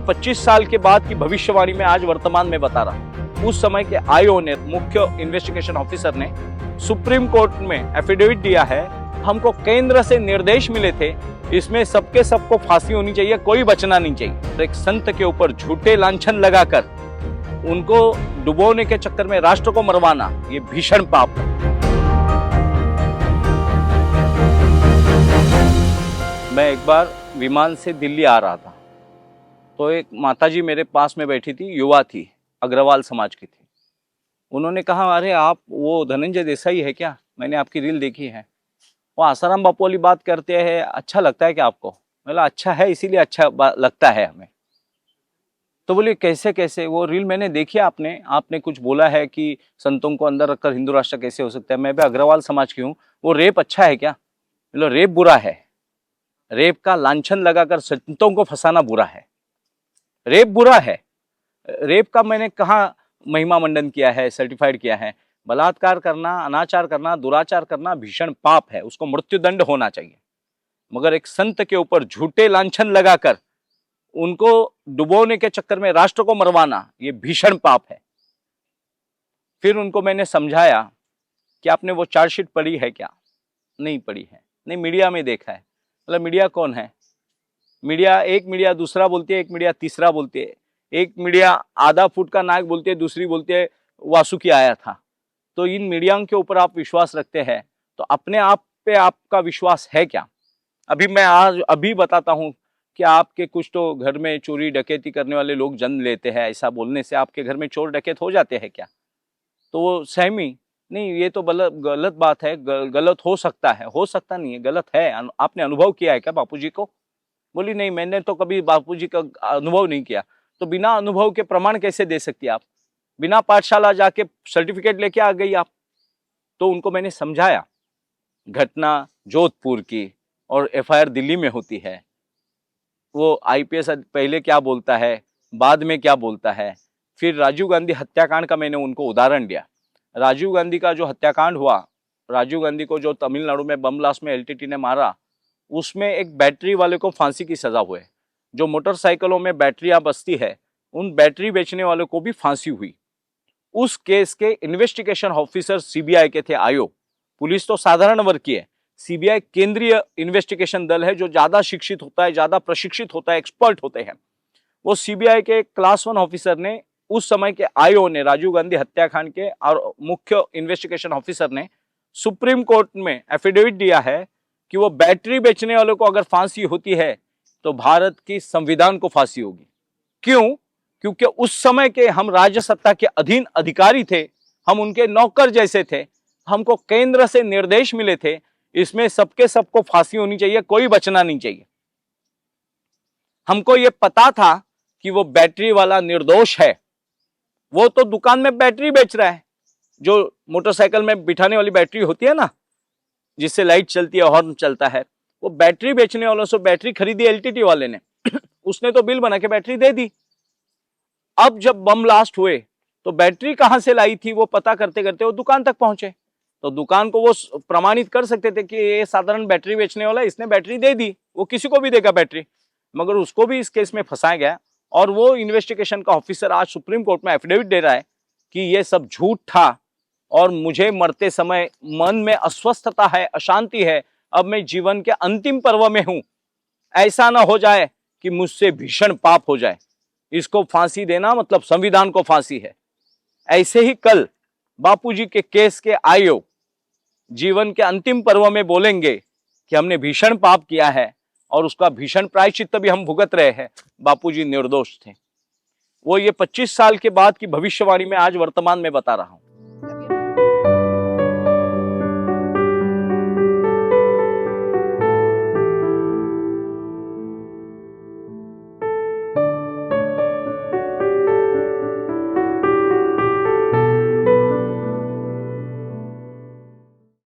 25 साल के बाद की भविष्यवाणी में आज वर्तमान में बता रहा हूं। उस समय के आईओ ने, मुख्य इन्वेस्टिगेशन ऑफिसर ने सुप्रीम कोर्ट में एफिडेविट दिया है, हमको केंद्र से निर्देश मिले थे, इसमें सबके सबको फांसी होनी चाहिए, कोई बचना नहीं चाहिए। तो एक संत के ऊपर झूठे लांछन लगाकर उनको डुबोने के चक्कर में राष्ट्र को मरवाना, ये भीषण पाप है। मैं एक बार विमान से दिल्ली आ रहा था, तो एक माताजी मेरे पास में बैठी थी, युवा थी, अग्रवाल समाज की थी। उन्होंने कहा, अरे आप वो धनंजय देसाई है क्या? मैंने आपकी रील देखी है, वो आसाराम बापू वाली बात करते हैं, अच्छा लगता है क्या आपको? मैं बोला अच्छा है, इसीलिए अच्छा लगता है हमें। तो बोले कैसे कैसे? वो रील मैंने देखी, आपने कुछ बोला है कि संतों को अंदर रखकर हिंदू राष्ट्र कैसे हो सकता है। मैं भी अग्रवाल समाज की हूँ, वो रेप अच्छा है क्या? बोलो रेप बुरा है, रेप का लांछन लगाकर संतों को फंसाना बुरा है, रेप बुरा है। रेप का मैंने कहाँ महिमा मंडन किया है, सर्टिफाइड किया है? बलात्कार करना, अनाचार करना, दुराचार करना भीषण पाप है, उसको मृत्युदंड होना चाहिए। मगर एक संत के ऊपर झूठे लांछन लगाकर उनको डुबोने के चक्कर में राष्ट्र को मरवाना, ये भीषण पाप है। फिर उनको मैंने समझाया कि आपने वो चार्जशीट पढ़ी है क्या? नहीं पढ़ी है। नहीं, मीडिया में देखा है। मतलब मीडिया कौन है? मीडिया, एक मीडिया दूसरा बोलती है, एक मीडिया तीसरा बोलती है, एक मीडिया आधा फुट का नाक बोलती है, दूसरी बोलती है वासुकी आया था। तो इन मीडियाओं के ऊपर आप विश्वास रखते हैं तो अपने आप पे आपका विश्वास है क्या? अभी बताता हूं कि आपके कुछ तो घर में चोरी डकैती करने वाले लोग जन्म लेते हैं, ऐसा बोलने से आपके घर में चोर डकैत हो जाते हैं क्या? तो वो सहमी नहीं, ये तो गलत बात है, गलत हो सकता है। हो सकता नहीं है, गलत है। आपने अनुभव किया है क्या बापूजी को? बोली नहीं, मैंने तो कभी बापूजी का अनुभव नहीं किया। तो बिना अनुभव के प्रमाण कैसे दे सकती आप? बिना पाठशाला जाके सर्टिफिकेट लेके आ गई आप। तो उनको मैंने समझाया, घटना जोधपुर की और एफआईआर दिल्ली में होती है। वो आईपीएस पहले क्या बोलता है, बाद में क्या बोलता है। फिर राजीव गांधी हत्याकांड का मैंने उनको उदाहरण दिया। राजीव गांधी का जो हत्याकांड हुआ, राजीव गांधी को जो तमिलनाडु में बम ब्लास्ट में एलटीटी ने मारा, उसमें एक बैटरी वाले को फांसी की सजा हुई। जो मोटरसाइकिलों में बैटरियां बसती है, उन बैटरी बेचने वालों को भी फांसी हुई। उस केस के इन्वेस्टिगेशन ऑफिसर सीबीआई के थे, आयोग। पुलिस तो साधारण वर्ग की है, सीबीआई केंद्रीय इन्वेस्टिगेशन दल है, जो ज्यादा शिक्षित होता है, ज्यादा प्रशिक्षित होता है, एक्सपर्ट होते हैं। वो सीबीआई के क्लास 1 ऑफिसर ने, उस समय के आईओ ने, राजीव गांधी हत्याकांड के और मुख्य इन्वेस्टिगेशन ऑफिसर ने सुप्रीम कोर्ट में एफिडेविट दिया है कि वो बैटरी बेचने वालों को अगर फांसी होती है तो भारत की संविधान को फांसी होगी। क्यों? क्योंकि उस समय के हम राज्य सत्ता के अधीन अधिकारी थे, हम उनके नौकर जैसे थे, हमको केंद्र से निर्देश मिले थे, इसमें सबके सबको फांसी होनी चाहिए, कोई बचना नहीं चाहिए। हमको ये पता था कि वो बैटरी वाला निर्दोष है। वो तो दुकान में बैटरी बेच रहा है, जो मोटरसाइकिल में बिठाने वाली बैटरी होती है ना, जिससे लाइट चलती है, हॉर्न चलता है। वो बैटरी बेचने वालों से बैटरी खरीदी एलटीटी वाले ने उसने तो बिल बना के बैटरी दे दी। अब जब बम ब्लास्ट हुए तो बैटरी कहां से लाई थी, वो पता करते करते वो दुकान तक पहुंचे। तो दुकान को वो प्रमाणित कर सकते थे कि ये साधारण बैटरी बेचने वाला, इसने बैटरी दे दी, वो किसी को भी देगा बैटरी। मगर उसको भी इस केस में फंसाया गया और वो इन्वेस्टिगेशन का ऑफिसर आज सुप्रीम कोर्ट में एफिडेविट दे रहा है कि ये सब झूठ था और मुझे मरते समय मन में अस्वस्थता है, अशांति है, अब मैं जीवन के अंतिम पर्व में हूं, ऐसा ना हो जाए कि मुझसे भीषण पाप हो जाए। इसको फांसी देना मतलब संविधान को फांसी है। ऐसे ही कल बापूजी के केस के आईओ जीवन के अंतिम पर्व में बोलेंगे कि हमने भीषण पाप किया है और उसका भीषण प्रायश्चित्त भी हम भुगत रहे हैं। बापूजी निर्दोष थे। वो ये 25 साल के बाद की भविष्यवाणी में आज वर्तमान में बता रहा हूं।